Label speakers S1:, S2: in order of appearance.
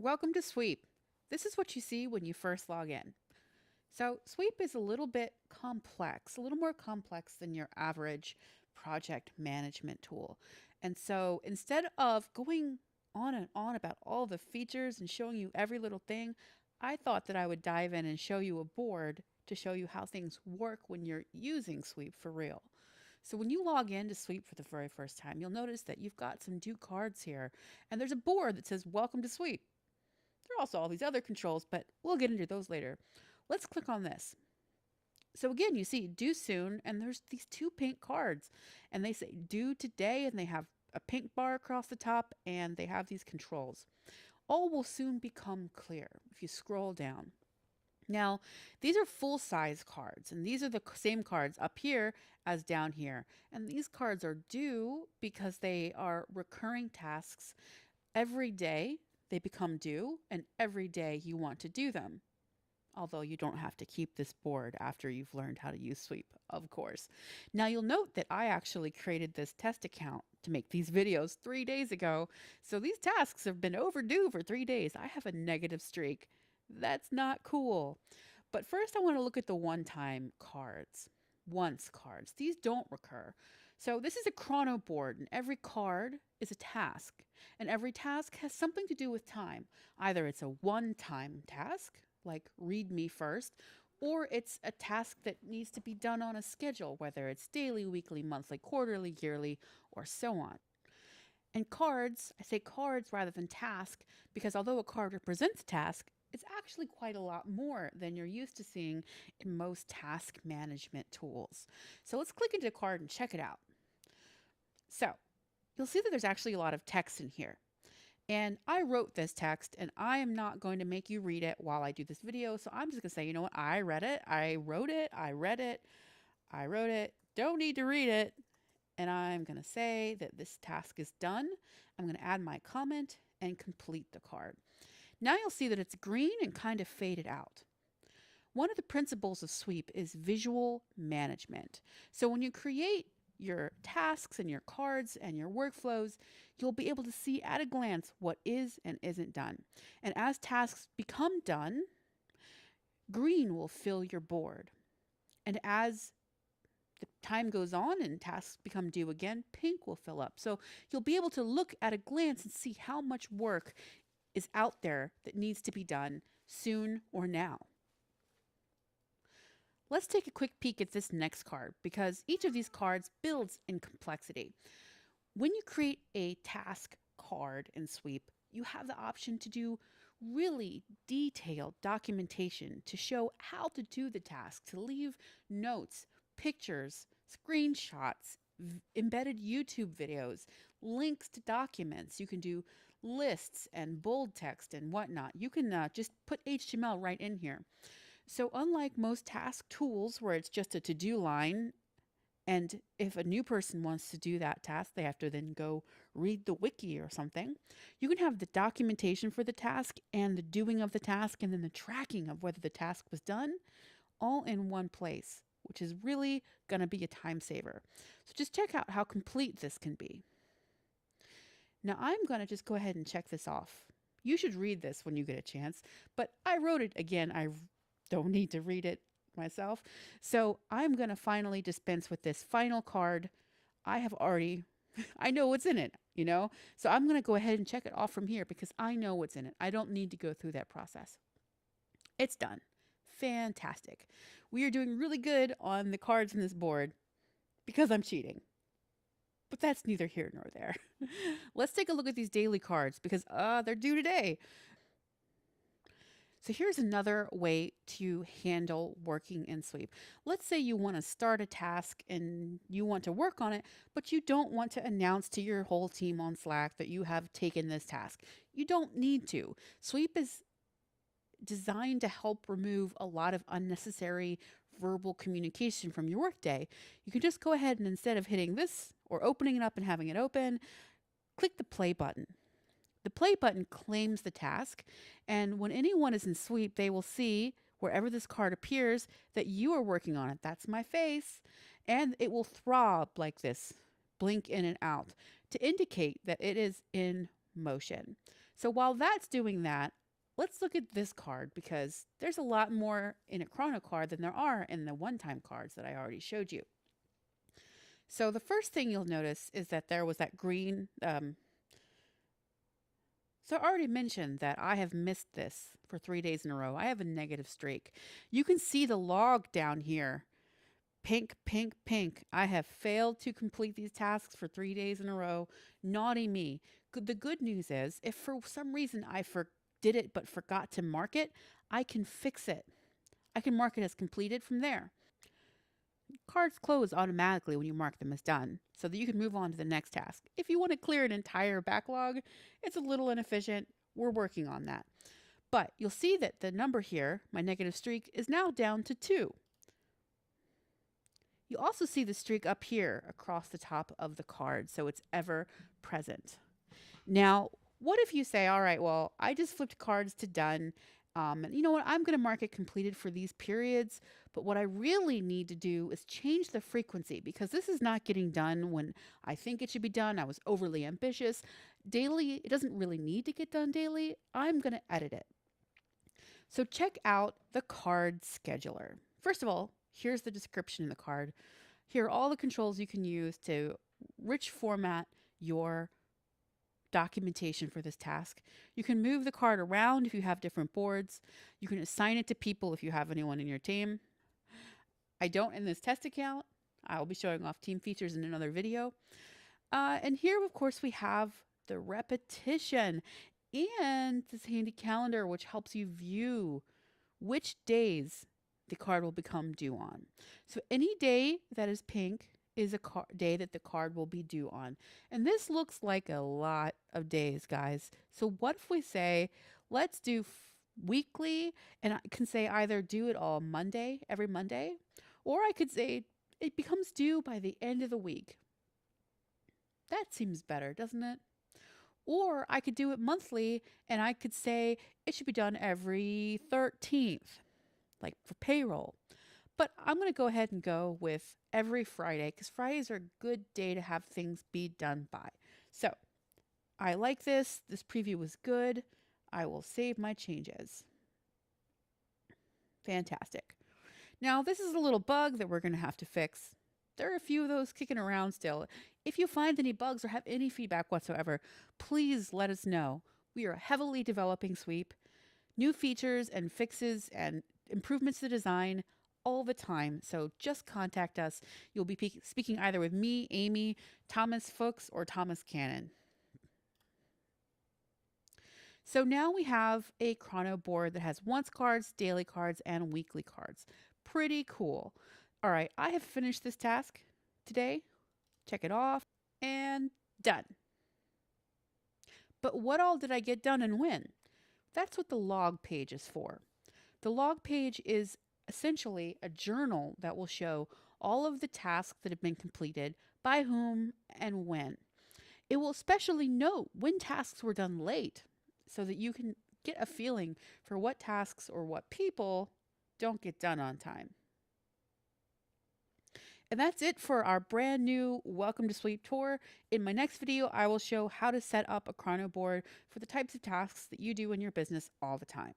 S1: Welcome to Sweep. This is what you see when you first log in. So, Sweep is a little bit complex, a little more complex than your average project management tool. And so, instead of going on and on about all the features and showing you every little thing, I thought that I would dive in and show you a board to show you how things work when you're using Sweep for real. So when you log in to Sweep for the very first time, you'll notice that you've got some due cards here, and there's a board that says Welcome to Sweep. There are also all these other controls, but we'll get into those later. Let's click on this. So again, you see due soon, and there's these two pink cards, and they say due today, and they have a pink bar across the top, and they have these controls. All will soon become clear if you scroll down. Now, these are full size cards, and these are the same cards up here as down here. And these cards are due because they are recurring tasks. Every day they become due, and every day you want to do them. Although you don't have to keep this board after you've learned how to use Sweep, of course. Now you'll note that I actually created this test account to make these videos 3 days ago. So these tasks have been overdue for 3 days. I have a negative streak. That's not cool. But first, I want to look at the one time cards, once cards. These don't recur. So this is a chrono board, and every card is a task. And every task has something to do with time. Either it's a one time task, like read me first, or it's a task that needs to be done on a schedule, whether it's daily, weekly, monthly, quarterly, yearly, or so on. And cards, I say cards rather than task, because although a card represents a task, it's actually quite a lot more than you're used to seeing in most task management tools. So let's click into a card and check it out. So you'll see that there's actually a lot of text in here. And I wrote this text, and I am not going to make you read it while I do this video. So I'm just going to say, you know what? I read it. I wrote it. I read it. I wrote it. Don't need to read it. And I'm going to say that this task is done. I'm going to add my comment and complete the card. Now you'll see that it's green and kind of faded out. One of the principles of Sweep is visual management. So when you create your tasks and your cards and your workflows, you'll be able to see at a glance what is and isn't done. And as tasks become done, green will fill your board. And as the time goes on and tasks become due again, pink will fill up. So you'll be able to look at a glance and see how much work is out there that needs to be done soon or now. Let's take a quick peek at this next card because each of these cards builds in complexity. When you create a task card in Sweep, you have the option to do really detailed documentation to show how to do the task, to leave notes, pictures, screenshots, embedded YouTube videos, links to documents. You can do lists and bold text and whatnot. You can just put HTML right in here. So, unlike most task tools where it's just a to do line, and if a new person wants to do that task, they have to then go read the wiki or something, you can have the documentation for the task and the doing of the task and then the tracking of whether the task was done all in one place, which is really going to be a time saver. So, just check out how complete this can be. Now, I'm going to just go ahead and check this off. You should read this when you get a chance, but I wrote it again. I don't need to read it myself. So I'm going to finally dispense with this final card. I have already, I know what's in it, you know? So I'm going to go ahead and check it off from here because I know what's in it. I don't need to go through that process. It's done. Fantastic. We are doing really good on the cards in this board because I'm cheating. But that's neither here nor there. Let's take a look at these daily cards because they're due today. So here's another way to handle working in Sweep. Let's say you want to start a task and you want to work on it, but you don't want to announce to your whole team on Slack that you have taken this task. You don't need to. Sweep is designed to help remove a lot of unnecessary verbal communication from your workday. You can just go ahead and instead of hitting this or opening it up and having it open, click the play button. The play button claims the task, and when anyone is in Sweep, they will see wherever this card appears that you are working on it. That's my face. And it will throb like this, blink in and out to indicate that it is in motion. So while that's doing that, let's look at this card because there's a lot more in a chrono card than there are in the one-time cards that I already showed you. So the first thing you'll notice is that there was that green. So I already mentioned that I have missed this for 3 days in a row. I have a negative streak. You can see the log down here. Pink, pink, pink. I have failed to complete these tasks for 3 days in a row. Naughty me. The good news is, if for some reason I did it but forgot to mark it, I can fix it. I can mark it as completed from there. Cards close automatically when you mark them as done, so that you can move on to the next task. If you want to clear an entire backlog, it's a little inefficient. We're working on that. But you'll see that the number here, my negative streak, is now down to 2. You also see the streak up here across the top of the card, so it's ever present. Now, what if you say, all right, well, I just flipped cards to done. And you know what? I'm going to mark it completed for these periods. But what I really need to do is change the frequency because this is not getting done when I think it should be done. I was overly ambitious. Daily, it doesn't really need to get done daily. I'm going to edit it. So check out the card scheduler. First of all, here's the description in the card. Here are all the controls you can use to rich format your documentation for this task. You can move the card around if you have different boards. You can assign it to people if you have anyone in your team. I don't in this test account. I'll be showing off team features in another video. And here, of course, we have the repetition and this handy calendar, which helps you view which days the card will become due on. So any day that is pink is a day that the card will be due on. And this looks like a lot of days, guys. So what if we say, let's do weekly, and I can say either do it all Monday, every Monday, or I could say it becomes due by the end of the week. That seems better, doesn't it? Or I could do it monthly, and I could say it should be done every 13th, like for payroll. But I'm going to go ahead and go with every Friday because Fridays are a good day to have things be done by. So I like this. This preview was good. I will save my changes. Fantastic. Now, this is a little bug that we're going to have to fix. There are a few of those kicking around still. If you find any bugs or have any feedback whatsoever, please let us know. We are heavily developing Sweep. New features and fixes and improvements to the design all the time. So just contact us. You'll be speaking either with me, Amy, Thomas Fuchs, or Thomas Cannon. So now we have a chrono board that has once cards, daily cards, and weekly cards. Pretty cool. All right, I have finished this task today. Check it off and done. But what all did I get done and when? That's what the log page is for. The log page is essentially a journal that will show all of the tasks that have been completed, by whom, and when. It will especially note when tasks were done late so that you can get a feeling for what tasks or what people don't get done on time. And that's it for our brand new Welcome to Sweep tour. In my next video, I will show how to set up a chrono board for the types of tasks that you do in your business all the time.